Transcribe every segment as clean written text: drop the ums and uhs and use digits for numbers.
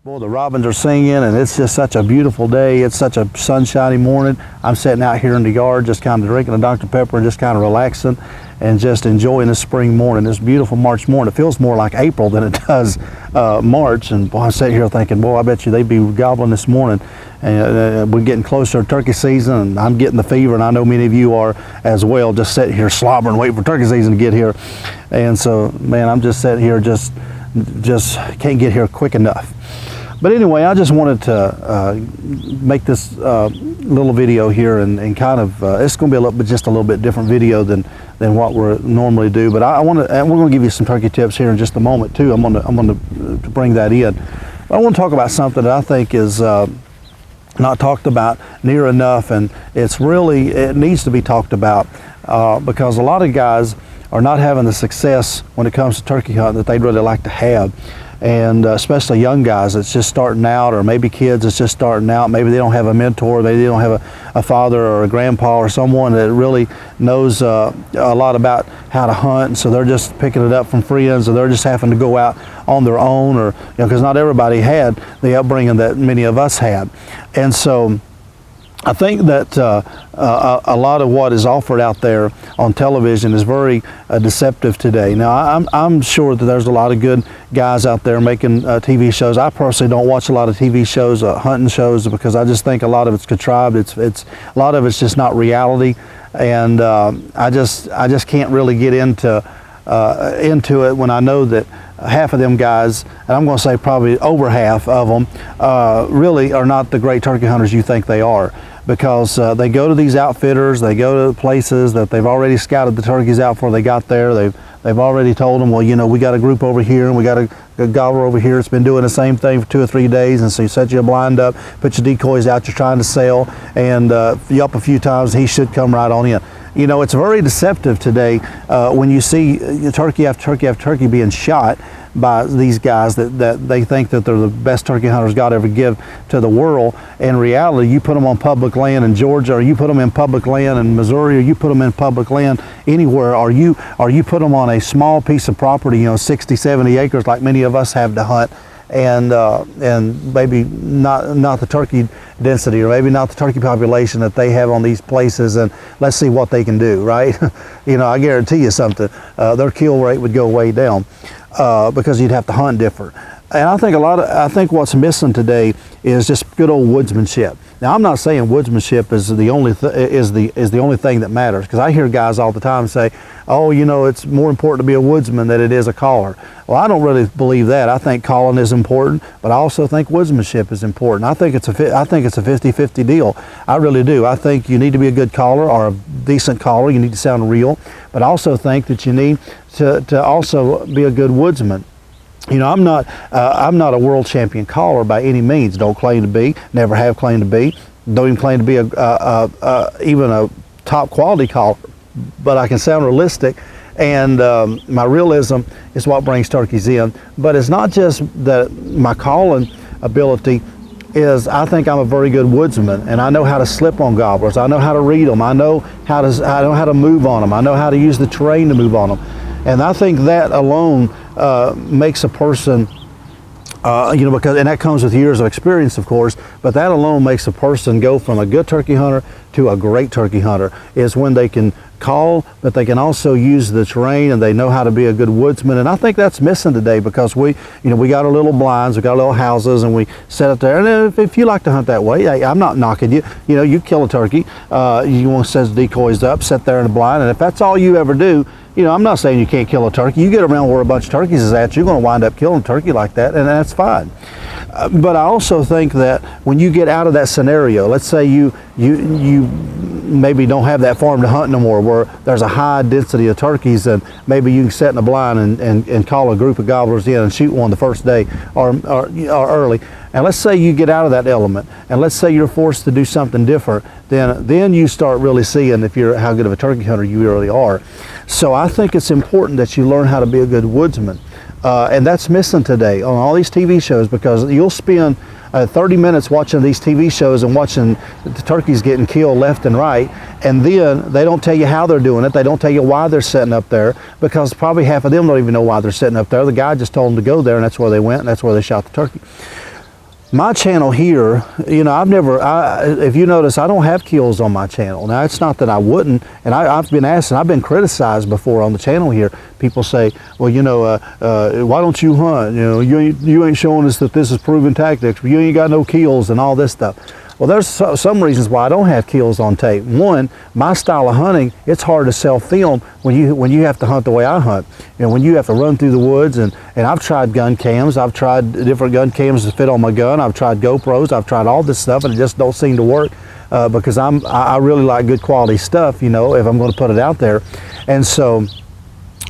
Boy, the robins are singing, and it's just such a beautiful day. It's such a sunshiny morning. I'm sitting out here in the yard just kind of drinking a Dr. Pepper and just kind of relaxing and just enjoying this spring morning, this beautiful March morning. It feels more like April than it does March. And boy, I'm sitting here thinking, boy, I bet you they'd be gobbling this morning. And we're getting closer to turkey season, and I'm getting the fever, and I know many of you are as well, just sitting here slobbering, waiting for turkey season to get here. And so, man, I'm just sitting here just can't get here quick enough. But anyway, I just wanted to make this little video here and kind of, it's going to be just a little bit different video than what we normally do. But we're going to give you some turkey tips here in just a moment too. I'm going to bring that in. But I want to talk about something that I think is not talked about near enough, and it needs to be talked about because a lot of guys are not having the success when it comes to turkey hunting that they'd really like to have. And especially young guys that's just starting out, or maybe kids that's just starting out. Maybe they don't have a mentor, maybe they don't have a father or a grandpa or someone that really knows a lot about how to hunt, and so they're just picking it up from friends, or they're just having to go out on their own, or because not everybody had the upbringing that many of us had. And so I think that a lot of what is offered out there on television is very deceptive today. Now, I'm sure that there's a lot of good guys out there making TV shows. I personally don't watch a lot of TV shows, hunting shows, because I just think a lot of it's contrived. It's a lot of it's just not reality, and I just can't really get into it when I know that half of them guys, and I'm going to say probably over half of them, really are not the great turkey hunters you think they are, because they go to these outfitters, they go to places that they've already scouted the turkeys out before they got there. They've already told them, well, you know, we got a group over here and we got a gobbler over here. It's been doing the same thing for 2 or 3 days, and so you set your blind up, put your decoys out you're trying to sell, and you up a few times, he should come right on in. You know, it's very deceptive today when you see turkey after turkey after turkey being shot by these guys that they think that they're the best turkey hunters God ever give to the world. In reality, you put them on public land in Georgia, or you put them in public land in Missouri, or you put them in public land anywhere, or you put them on a small piece of property, you know, 60, 70 acres like many of us have to hunt, and maybe not the turkey density, or maybe not the turkey population that they have on these places, and let's see what they can do, right? You know, I guarantee you something, their kill rate would go way down because you'd have to hunt different. And I think what's missing today is just good old woodsmanship. Now, I'm not saying woodsmanship is the only thing that matters, because I hear guys all the time say, oh, you know, it's more important to be a woodsman than it is a caller. Well, I don't really believe that. I think calling is important, but I also think woodsmanship is important. I think it's a 50-50 deal. I really do. I think you need to be a good caller, or a decent caller. You need to sound real, but I also think that you need to also be a good woodsman. You know, I'm not a world champion caller by any means. Don't claim to be. Never have claimed to be. Don't even claim to be even a top quality caller. But I can sound realistic, and my realism is what brings turkeys in. But it's not just that my calling ability is. I think I'm a very good woodsman, and I know how to slip on gobblers. I know how to read them. I know how to move on them. I know how to use the terrain to move on them. And I think that alone makes a person, you know, and that comes with years of experience, of course, but that alone makes a person go from a good turkey hunter to a great turkey hunter, is when they can call, but they can also use the terrain, and they know how to be a good woodsman. And I think that's missing today, because we got our little blinds, we got our little houses, and we set up there. And if you like to hunt that way, hey, I'm not knocking you. You know, you kill a turkey, you want to set decoys up, sit there in the blind, and if that's all you ever do, you know, I'm not saying you can't kill a turkey. You get around where a bunch of turkeys is at, you're going to wind up killing a turkey like that, and that's fine. But I also think that when you get out of that scenario, let's say you maybe don't have that farm to hunt no more, where there's a high density of turkeys, and maybe you can sit in a blind and call a group of gobblers in and shoot one the first day or early. And let's say you get out of that element, and let's say you're forced to do something different, then you start really seeing how good of a turkey hunter you really are. So I think it's important that you learn how to be a good woodsman. And that's missing today on all these TV shows, because you'll spend 30 minutes watching these TV shows and watching the turkeys getting killed left and right, and then they don't tell you how they're doing it. They don't tell you why they're sitting up there, because probably half of them don't even know why they're sitting up there. The guy just told them to go there, and that's where they went, and that's where they shot the turkey. My channel here, you know, if you notice, I don't have kills on my channel. Now, it's not that I wouldn't, and I've been asked, and I've been criticized before on the channel here. People say, well, you know, why don't you hunt? You know, you ain't showing us that this is proven tactics. You ain't got no kills and all this stuff. Well, there's some reasons why I don't have kills on tape. One, my style of hunting, it's hard to sell film when you have to hunt the way I hunt. You know, when you have to run through the woods, and I've tried gun cams, I've tried different gun cams to fit on my gun, I've tried GoPros, I've tried all this stuff, and it just don't seem to work because I really like good quality stuff, you know, if I'm going to put it out there. And so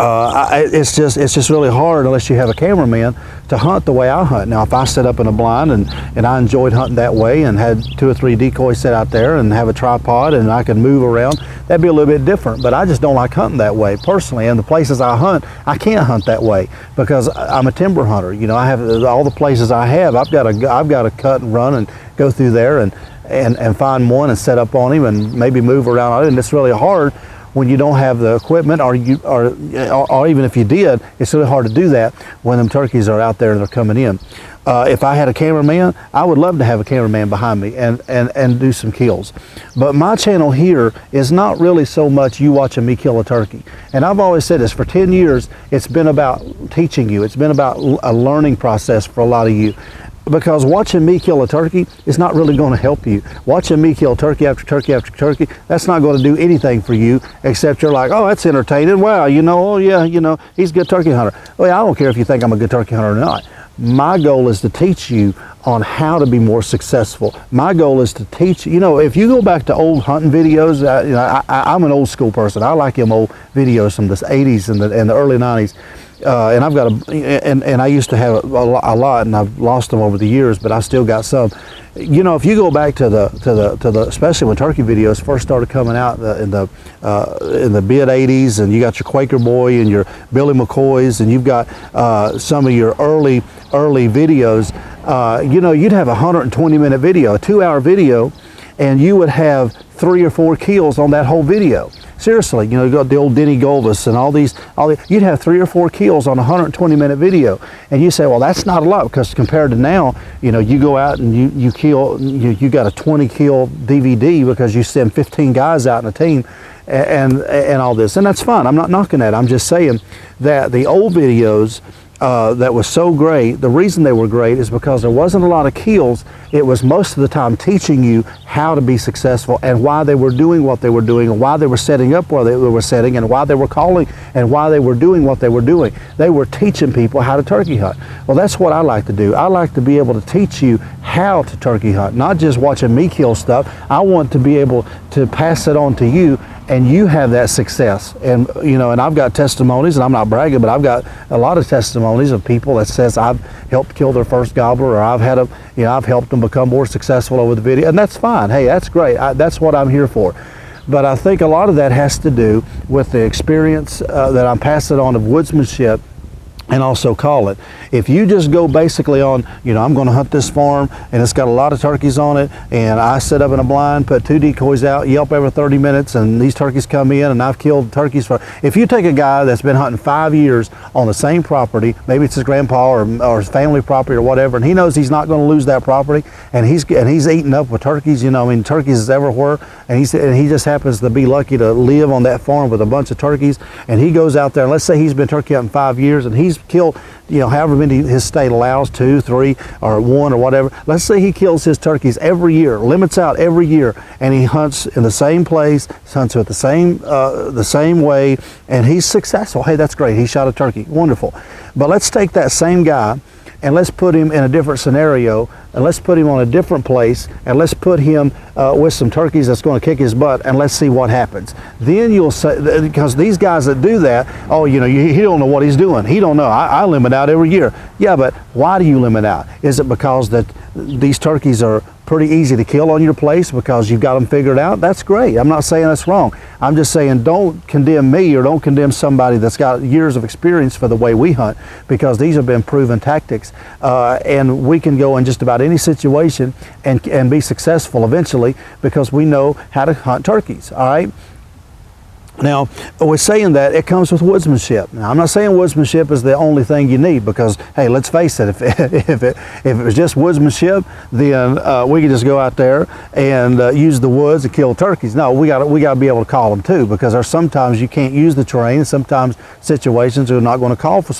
it's just really hard unless you have a cameraman to hunt the way I hunt. Now, if I set up in a blind and I enjoyed hunting that way and had 2 or 3 decoys set out there and have a tripod and I can move around, that'd be a little bit different. But I just don't like hunting that way personally. And the places I hunt, I can't hunt that way because I'm a timber hunter. You know, I have all the places I have. I've got to cut and run and go through there and find one and set up on him and maybe move around on it. And it's really hard when you don't have the equipment, or even if you did, it's really hard to do that when them turkeys are out there and they're coming in. If I had a cameraman, I would love to have a cameraman behind me and do some kills. But my channel here is not really so much you watching me kill a turkey. And I've always said this, for 10 years, it's been about teaching you. It's been about a learning process for a lot of you. Because watching me kill a turkey is not really going to help you. Watching me kill turkey after turkey after turkey, that's not going to do anything for you, except you're like, oh, that's entertaining. Wow, you know, oh yeah, you know, he's a good turkey hunter. Well, I don't care if you think I'm a good turkey hunter or not. My goal is to teach you on how to be more successful. My goal is to teach, you know, if you go back to old hunting videos, you know, I'm an old school person. I like them old videos from the 80s and the early 90s. And I've got and I used to have a lot, and I've lost them over the years, but I still got some. You know, if you go back to the especially when turkey videos first started coming out in the mid '80s, and you got your Quaker Boy and your Billy McCoys, and you've got some of your early videos. You know, you'd have a 120-minute video, a 2-hour video, and you would have 3 or 4 kills on that whole video. Seriously, you know, you got the old Denny Golvis and all these, you'd have 3 or 4 kills on a 120-minute video. And you say, well, that's not a lot, because compared to now, you know, you go out and you kill, you got a 20-kill DVD because you send 15 guys out in a team and all this. And that's fine. I'm not knocking that. I'm just saying that the old videos that was so great, the reason they were great is because there wasn't a lot of kills. It was most of the time teaching you how to be successful and why they were doing what they were doing and why they were setting up where they were setting and why they were calling and why they were doing what they were doing. They were teaching people how to turkey hunt. Well, that's what I like to do. I like to be able to teach you how to turkey hunt, not just watching me kill stuff. I want to be able to pass it on to you, and you have that success. And you know, and I've got testimonies, and I'm not bragging, but I've got a lot of testimonies of people that says I've helped kill their first gobbler, or I've had I've helped them become more successful over the video, and that's fine. Hey, that's great. That's what I'm here for. But I think a lot of that has to do with the experience that I'm passing on of woodsmanship and also call it. If you just go basically on, you know, I'm going to hunt this farm and it's got a lot of turkeys on it, and I set up in a blind, put 2 decoys out, yelp every 30 minutes, and these turkeys come in, and I've killed turkeys for. If you take a guy that's been hunting 5 years on the same property, maybe it's his grandpa or his family property or whatever, and he knows he's not going to lose that property, and he's eating up with turkeys, you know, I mean, turkeys is everywhere, and he just happens to be lucky to live on that farm with a bunch of turkeys, and he goes out there, and let's say he's been turkey hunting 5 years, and he's killed, you know, however many his state allows, 2, 3, or 1 or whatever. Let's say he kills his turkeys every year, limits out every year, and he hunts in the same place, hunts with the same way, and he's successful. Hey, that's great. He shot a turkey. Wonderful. But let's take that same guy and let's put him in a different scenario, and let's put him on a different place, and let's put him with some turkeys that's going to kick his butt, and let's see what happens. Then you'll say, because these guys that do that, oh, you know, he don't know what he's doing. He don't know. I limit out every year. Yeah, but why do you limit out? Is it because that these turkeys are pretty easy to kill on your place because you've got them figured out? That's great. I'm not saying that's wrong. I'm just saying don't condemn me or don't condemn somebody that's got years of experience for the way we hunt, because these have been proven tactics, and we can go in just about any situation and be successful eventually because we know how to hunt turkeys. All right. Now, with saying that, it comes with woodsmanship. Now, I'm not saying woodsmanship is the only thing you need, because, hey, let's face it, if it was just woodsmanship, then we could just go out there and use the woods to kill turkeys. No, we got to be able to call them too, because there's sometimes you can't use the terrain. Sometimes situations are not going to call for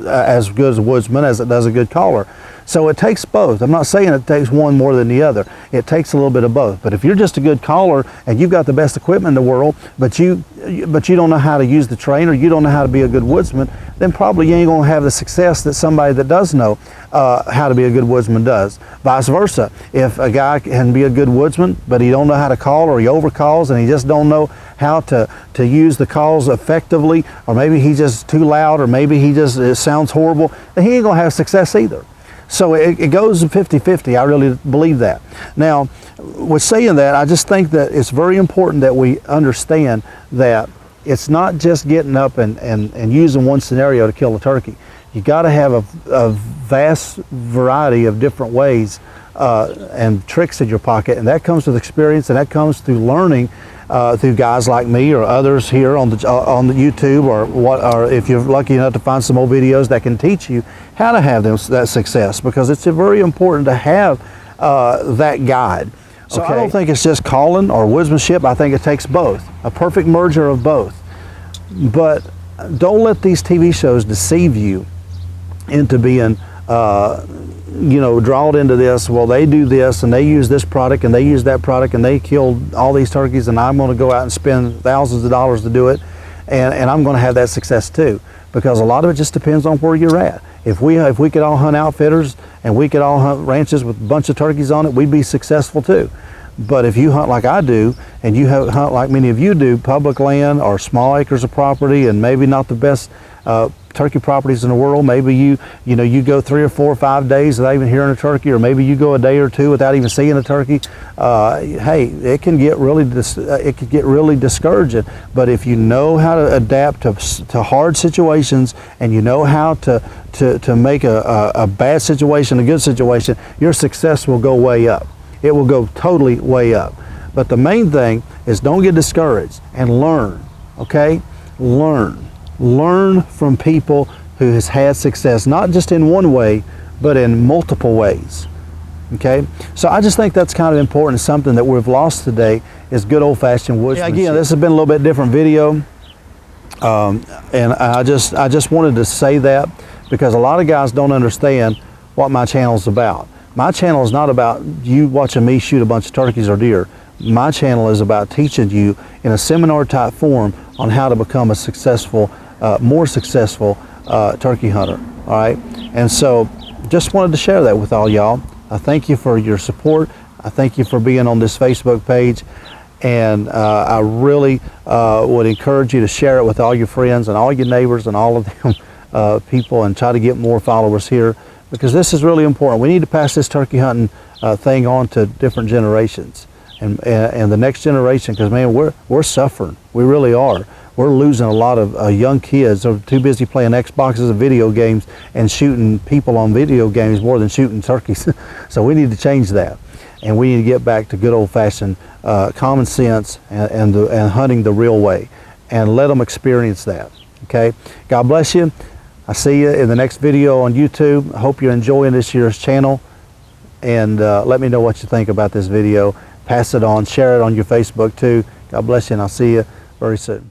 as good as a woodsman as it does a good caller. So it takes both. I'm not saying it takes one more than the other. It takes a little bit of both. But if you're just a good caller and you've got the best equipment in the world, but you don't know how to use the terrain, or you don't know how to be a good woodsman, then probably you ain't going to have the success that somebody that does know how to be a good woodsman does. Vice versa. If a guy can be a good woodsman, but he don't know how to call, or he overcalls, and he just don't know how to use the calls effectively, or maybe he's just too loud, or maybe it sounds horrible, then he ain't going to have success either. So it goes 50-50. I really believe that. Now, with saying that, I just think that it's very important that we understand that it's not just getting up and using one scenario to kill a turkey. You got to have a vast variety of different ways and tricks in your pocket, and that comes with experience, and that comes through learning through guys like me or others here on the YouTube, or if you're lucky enough to find some old videos that can teach you how to have that success, because it's very important to have that guide. So I don't think it's just calling or woodsmanship. I think it takes both, a perfect merger of both. But don't let these TV shows deceive you into being drawn into this. Well, they do this and they use this product and they use that product and they killed all these turkeys, and I'm going to go out and spend thousands of dollars to do it, and I'm going to have that success too. Because a lot of it just depends on where you're at. If we could all hunt outfitters and we could all hunt ranches with a bunch of turkeys on it, we'd be successful too. But if you hunt like I do, and you hunt like many of you do, public land or small acres of property, and maybe not the best turkey properties in the world, maybe you go 3 or 4 or 5 days without even hearing a turkey, or maybe you go a day or two without even seeing a turkey. Hey, it can get really discouraging. But if you know how to adapt to hard situations, and you know how to make a bad situation a good situation, your success will go way up. It will go totally way up. But the main thing is, don't get discouraged and learn, okay? Learn from people who has had success, not just in one way, but in multiple ways, okay? So I just think that's kind of important. Something that we've lost today is good old-fashioned woodsmanship. Again, this has been a little bit different video, and I just wanted to say that, because a lot of guys don't understand what my channel's about. My channel is not about you watching me shoot a bunch of turkeys or deer. My channel is about teaching you in a seminar type form on how to become a successful, more successful turkey hunter, all right? And so just wanted to share that with all y'all. I thank you for your support. I thank you for being on this Facebook page. And I really would encourage you to share it with all your friends and all your neighbors and all of them people, and try to get more followers here, because this is really important. We need to pass this turkey hunting thing on to different generations, and the next generation, because man, we're suffering. We really are. We're losing a lot of young kids. They're too busy playing Xboxes and video games and shooting people on video games more than shooting turkeys. So we need to change that, and we need to get back to good old-fashioned common sense and hunting the real way, and let them experience that. Okay, God bless you. I see you in the next video on YouTube. I hope you're enjoying this year's channel, and let me know what you think about this video. Pass it on, share it on your Facebook too. God bless you, and I'll see you very soon.